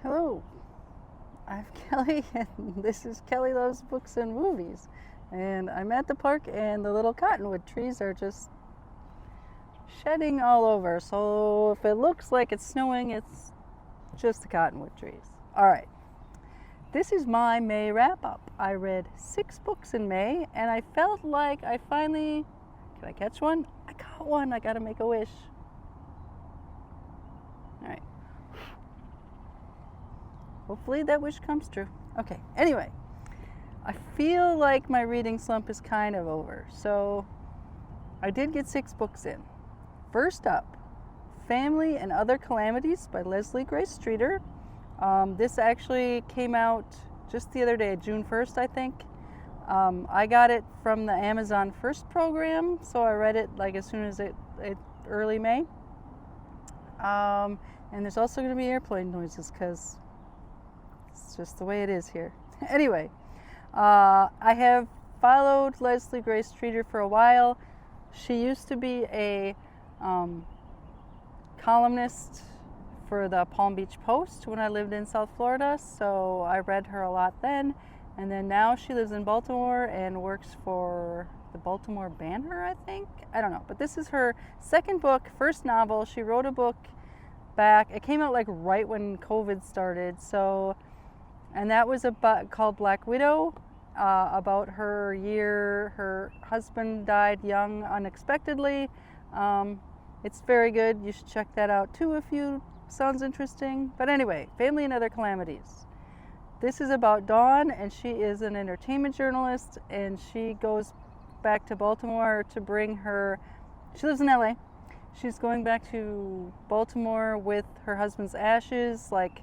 Hello, I'm Kelly, and this is Kelly Loves Books and Movies. And I'm at the park, and the little cottonwood trees are just shedding all over. So if it looks like it's snowing, it's just the cottonwood trees. All right, this is my May wrap up. I read 6 books in May, and I felt like I finally. Can I catch one? I got one. I gotta make a wish. All right. Hopefully that wish comes true. Okay, anyway, I feel like my reading slump is kind of over. So I did get 6 books in. First up, Family and Other Calamities by Leslie Grace Streeter. This actually came out just the other day, June 1st, I think. I got it from the Amazon First program, so I read it like as soon as it early May. And there's also going to be airplane noises because it's just the way it is here. Anyway, I have followed Leslie Grace Streeter for a while. She used to be a columnist for the Palm Beach Post when I lived in South Florida, so I read her a lot then. And then now she lives in Baltimore and works for the Baltimore Banner, I think. I don't know, but this is her second book, first novel. She wrote a book back. It came out like right when COVID started, so. And that was called Black Widow, about her year. Her husband died young unexpectedly. It's very good. You should check that out too if you sounds interesting. But anyway, Family and Other Calamities. This is about Dawn, and she is an entertainment journalist, and she goes back to Baltimore to bring her. She lives in LA. She's going back to Baltimore with her husband's ashes, like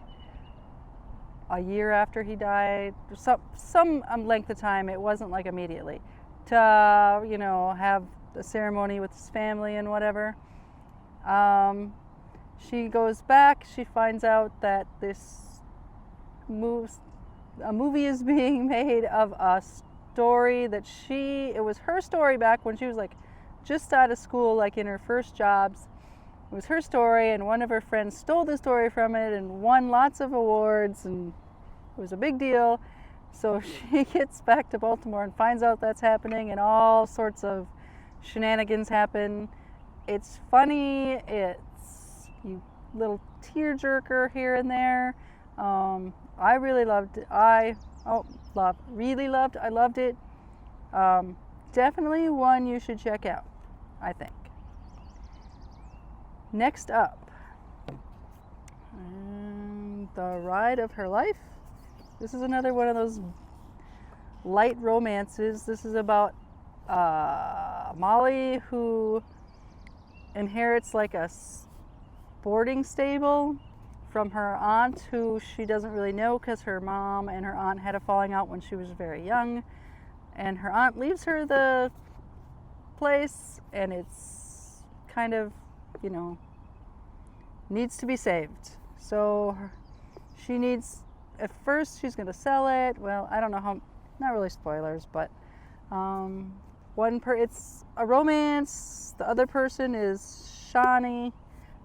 a year after he died, some length of time. It wasn't like immediately, to have a ceremony with his family and whatever. She goes back. She finds out that a movie is being made of a story that it was her story back when she was like just out of school, like in her first jobs. It was her story, and one of her friends stole the story from it and won lots of awards, and it was a big deal. So she gets back to Baltimore and finds out that's happening, and all sorts of shenanigans happen. It's funny. It's a little tearjerker here and there. I really loved it. I loved it. Definitely one you should check out, I think. Next up, The Ride of Her Life. This is another one of those light romances. This is about Molly, who inherits like a boarding stable from her aunt, who she doesn't really know because her mom and her aunt had a falling out when she was very young. And her aunt leaves her the place, and it's kind of, needs to be saved. So at first she's going to sell it. Well, I don't know how, not really spoilers, but it's a romance. The other person is Shawnee.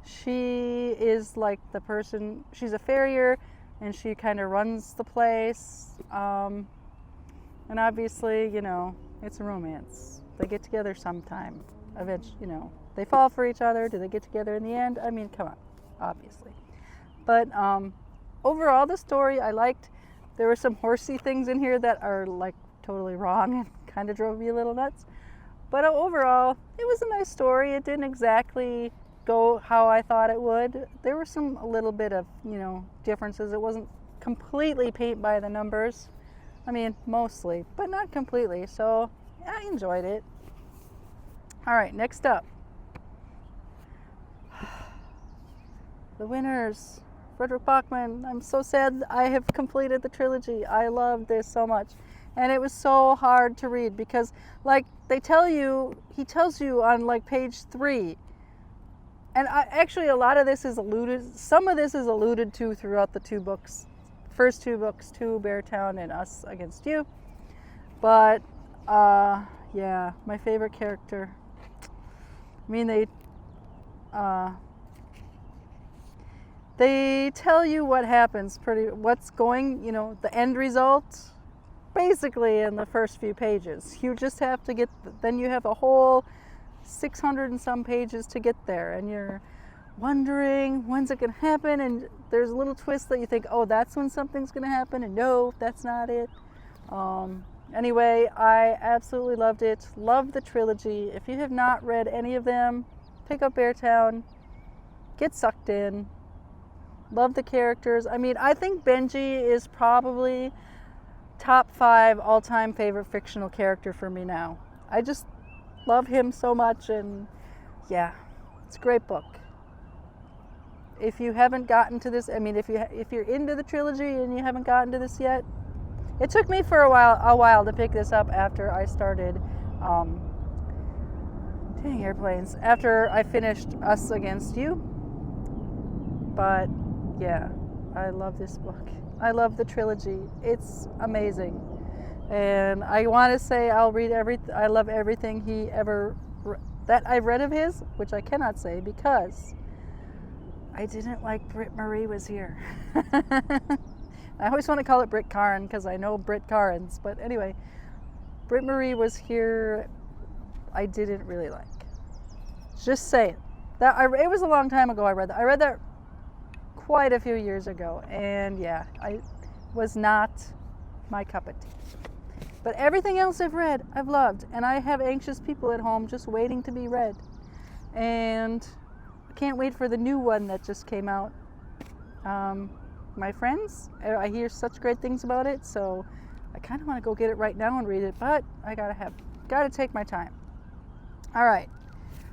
She is like the person, she's a farrier, and she kind of runs the place. And obviously, it's a romance. They get together sometime. Eventually, they fall for each other. Do they get together in the end? I mean, come on, obviously. But overall, the story I liked. There were some horsey things in here that are like totally wrong and kind of drove me a little nuts. But overall, it was a nice story. It didn't exactly go how I thought it would. There were a little bit of, differences. It wasn't completely paint by the numbers. I mean, mostly, but not completely. So I enjoyed it. All right, next up. The winners. Frederick Bachman. I'm so sad I have completed the trilogy. I loved this so much. And it was so hard to read because, like, he tells you on, like, page 3. And actually, a lot of this is some of this is alluded to throughout the 2 books. First 2 books, Beartown and Us Against You. But, yeah, my favorite character. I mean, they tell you what happens, what's going, the end result, basically in the first few pages. You just have to then you have a whole 600 and some pages to get there, and you're wondering when's it going to happen, and there's a little twist that you think, oh, that's when something's going to happen, and no, that's not it. Anyway, I absolutely loved it. Love the trilogy. If you have not read any of them, pick up Beartown, get sucked in. Love the characters. I mean, I think Benji is probably top 5 all-time favorite fictional character for me now. I just love him so much, and yeah, it's a great book. If you haven't gotten to this, I mean, if you're into the trilogy and you haven't gotten to this yet, it took me for a while to pick this up after I started, dang airplanes, after I finished Us Against You. But yeah, I love this book. I love the trilogy. It's amazing. And I want to say I love everything that I've read of his, which I cannot say because I didn't like Britt Marie was here. I always want to call it Britt Karn because I know Britt Karns, but anyway, Britt Marie was here. I didn't really like. Just saying. It was a long time ago I read that. I read that quite a few years ago, and yeah, I was not my cup of tea. But everything else I've read, I've loved, and I have anxious people at home just waiting to be read. And I can't wait for the new one that just came out. My friends, I hear such great things about it, so I kind of want to go get it right now and read it, but I gotta take my time. All right,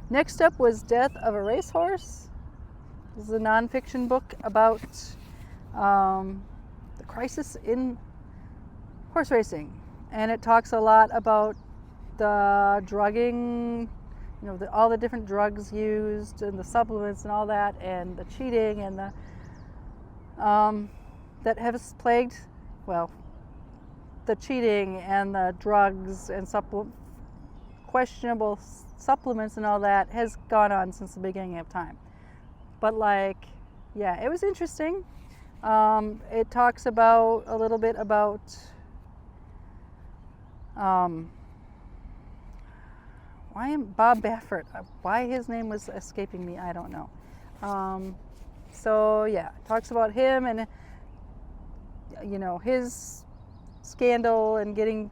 next up was Death of a Racehorse. This is a nonfiction book about the crisis in horse racing, and it talks a lot about the drugging, all the different drugs used and the supplements and all that, and the cheating and the that has plagued, the cheating and the drugs and questionable supplements and all that has gone on since the beginning of time. But it was interesting. It talks about a little bit about Bob Baffert. Why his name was escaping me, I don't know. So yeah, talks about him and his scandal and getting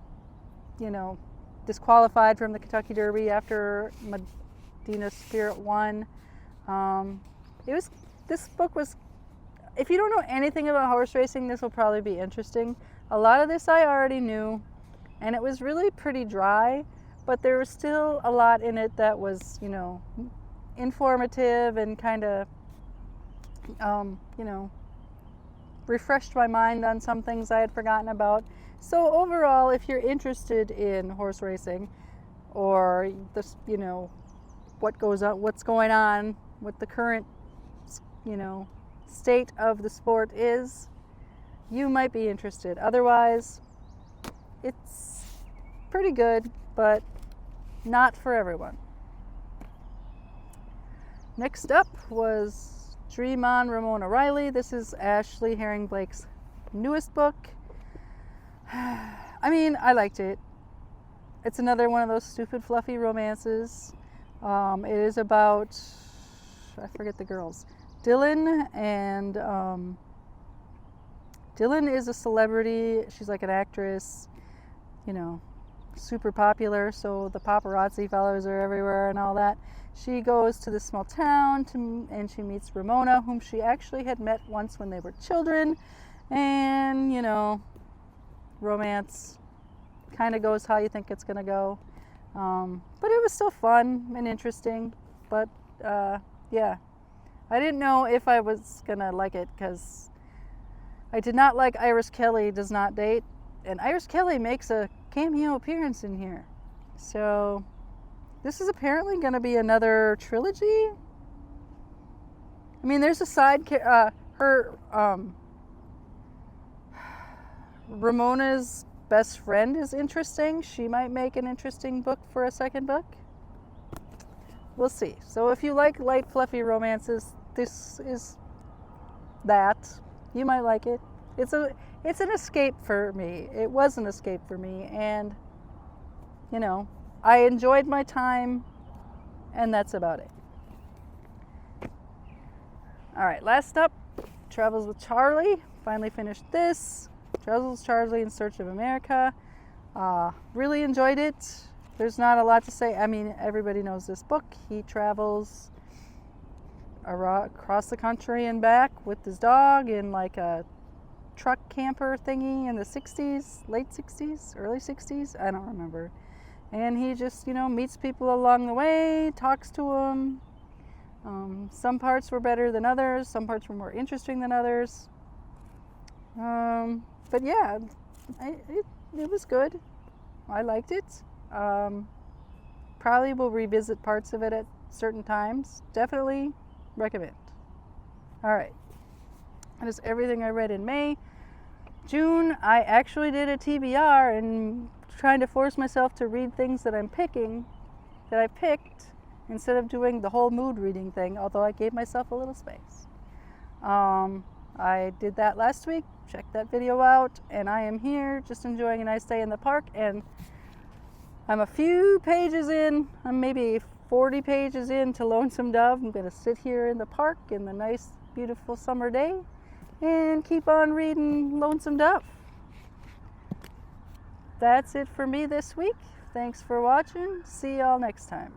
disqualified from the Kentucky Derby after Medina Spirit won. This book was, if you don't know anything about horse racing, this will probably be interesting. A lot of this I already knew, and it was really pretty dry, but there was still a lot in it that was informative and kind of refreshed my mind on some things I had forgotten about. So overall, if you're interested in horse racing, or this, what's going on, what the current, state of the sport is, you might be interested. Otherwise, it's pretty good, but not for everyone. Next up was Dream On, Ramona Riley. This is Ashley Herring Blake's newest book. I mean, I liked it. It's another one of those stupid, fluffy romances. It is about, I forget the girls, Dylan, and Dylan is a celebrity. She's like an actress, super popular, so the paparazzi follows her everywhere and all that. She goes to this small town and she meets Ramona, whom she actually had met once when they were children, and romance kind of goes how you think it's gonna go, but it was still fun and interesting. But yeah, I didn't know if I was gonna like it because I did not like Iris Kelly Does Not Date, and Iris Kelly makes a cameo appearance in here. So this is apparently going to be another trilogy. I mean, there's a side Ramona's best friend is interesting. She might make an interesting book for a second book. We'll see. So if you like light, fluffy romances, this is that. You might like it. It's an escape for me. It was an escape for me, and you know, I enjoyed my time, and that's about it. All right, last up, Travels with Charley. Finally finished this. Travels with Charley in Search of America. Really enjoyed it. There's not a lot to say. I mean, everybody knows this book. He travels across the country and back with his dog in like a truck camper thingy in the 60s, late 60s, early 60s. I don't remember. And he just, meets people along the way, talks to them. Some parts were better than others. Some parts were more interesting than others. But yeah, it was good. I liked it. Probably will revisit parts of it at certain times. Definitely recommend. All right. That is everything I read in May. June, I actually did a TBR and trying to force myself to read things that I picked, instead of doing the whole mood reading thing, although I gave myself a little space. I did that last week. Check that video out. And I am here just enjoying a nice day in the park. And I'm a few pages in. I'm maybe 40 pages in to Lonesome Dove. I'm going to sit here in the park in the nice, beautiful summer day and keep on reading Lonesome Dove. That's it for me this week. Thanks for watching. See y'all next time.